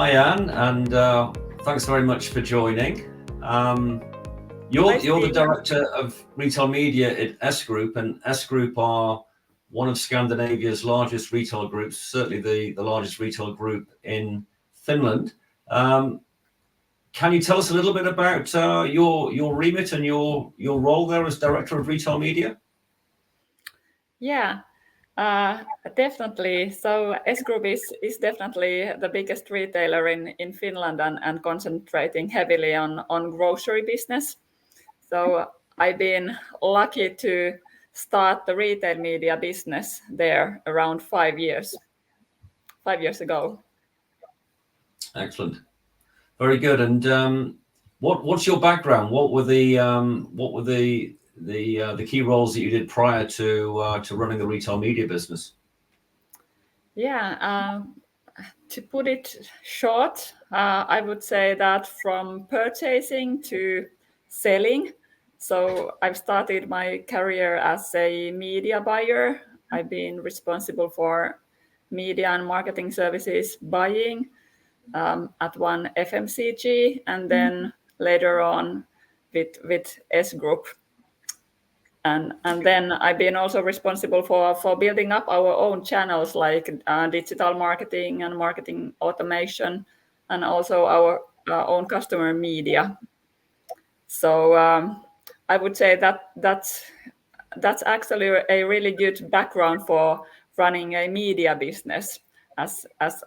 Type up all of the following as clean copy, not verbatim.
Hi, Anne, and thanks very much for joining. You're the director of retail media at S Group, and S Group are one of Scandinavia's largest retail groups, certainly the largest retail group in Finland. Can you tell us a little bit about your remit and your role there as director of retail media? Yeah, definitely. So S Group is definitely the biggest retailer in Finland and concentrating heavily on grocery business. So I've been lucky to start the retail media business there around 5 years ago. Excellent, very good. And what's your background? What were the key roles that you did prior to running the retail media business? Yeah, to put it short, I would say that from purchasing to selling. So I've started my career as a media buyer. I've been responsible for media and marketing services buying at one FMCG, and then later on with S Group. And then I've been also responsible for building up our own channels like digital marketing and marketing automation, and also our own customer media. So I would say that's actually a really good background for running a media business, as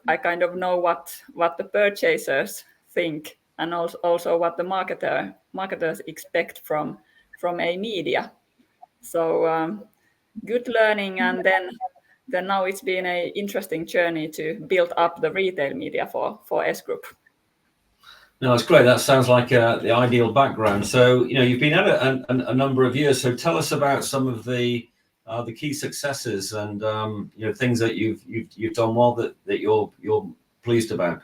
I kind of know what the purchasers think, and also what the marketers expect from a media. So good learning, and then now it's been an interesting journey to build up the retail media for S Group. No, that's great. That sounds like the ideal background. So you've been at it a number of years. So tell us about some of the key successes and things that you've done well that you're pleased about.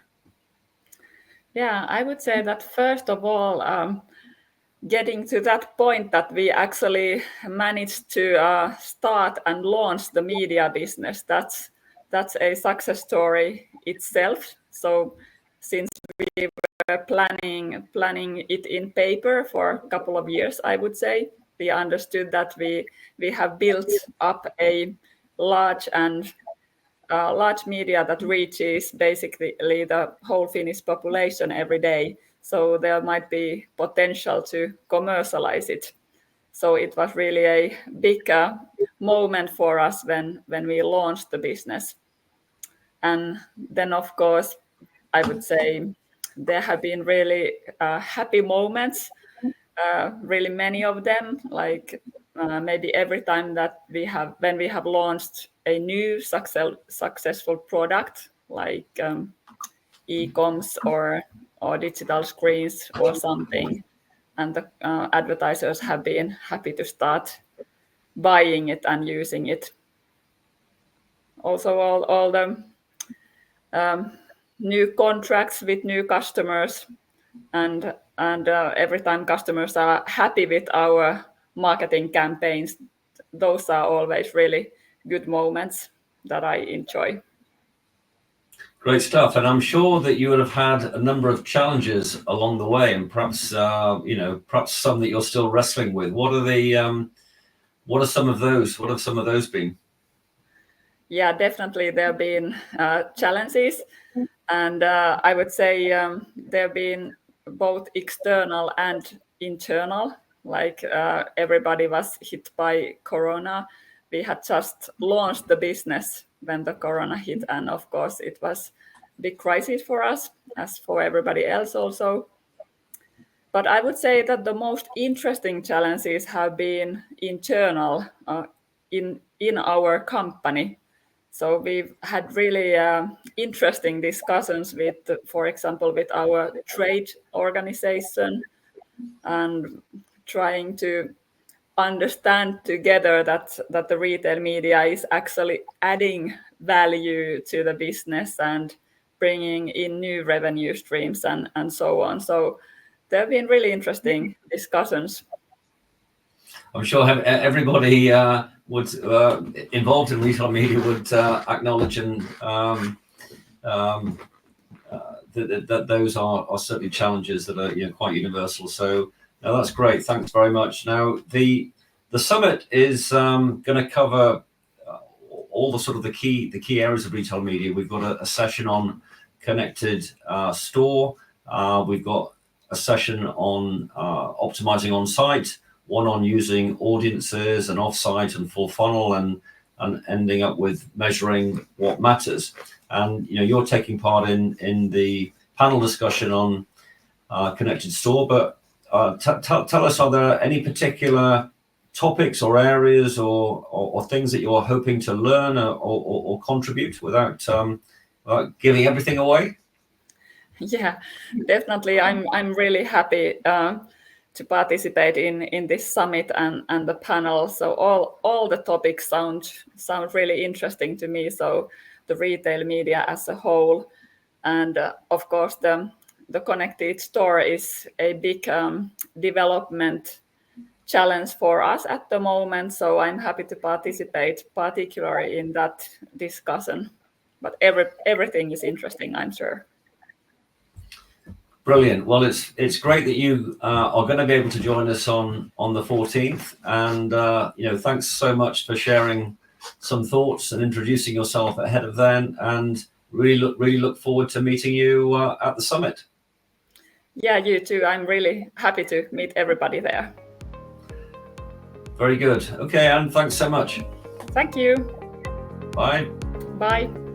Yeah, I would say that first of all, getting to that point that we actually managed to start and launch the media business, that's a success story itself. So since we were planning it in paper for a couple of years, I would say, we understood that we have built up a large media that reaches basically the whole Finnish population every day. So there might be potential to commercialize it. So it was really a big moment for us when we launched the business. And then, of course, I would say there have been really happy moments, really many of them, like maybe every time that when we have launched a new successful product, like e-coms or digital screens or something, and the advertisers have been happy to start buying it and using it. Also, all the new contracts with new customers, and every time customers are happy with our marketing campaigns, those are always really good moments that I enjoy. Great stuff, and I'm sure that you would have had a number of challenges along the way, and perhaps perhaps some that you're still wrestling with. What are some of those? What have some of those been? Yeah, definitely there have been challenges, and I would say there have been both external and internal. Like everybody was hit by Corona. We had just launched the business when the Corona hit, and of course it was a big crisis for us, as for everybody else also. But I would say that the most interesting challenges have been internal in our company. So we've had really interesting discussions with, for example, with our trade organization, and trying to understand together that the retail media is actually adding value to the business and bringing in new revenue streams and so on. So there have been really interesting discussions. I'm sure everybody would involved in retail media would acknowledge and those are certainly challenges that are quite universal. So no, that's great. Thanks very much. Now the summit is going to cover all the sort of the key areas of retail media. We've got a session on connected store. We've got a session on optimizing on site, one on using audiences and offsite and full funnel, and ending up with measuring what matters. And you're taking part in the panel discussion on connected store. But tell us, are there any particular topics or areas or things that you're hoping to learn or contribute without giving everything away? Yeah, definitely. I'm really happy to participate in this summit and the panel. So all the topics sound really interesting to me. So the retail media as a whole, and of course the connected store is a big development challenge for us at the moment. So I'm happy to participate, particularly in that discussion. But everything is interesting, I'm sure. Brilliant. Well, it's great that you are going to be able to join us on the 14th, and thanks so much for sharing some thoughts and introducing yourself ahead of then, and really look forward to meeting you at the summit. Yeah, you too. I'm really happy to meet everybody there. Very good. Okay, Anne, thanks so much. Thank you. Bye. Bye.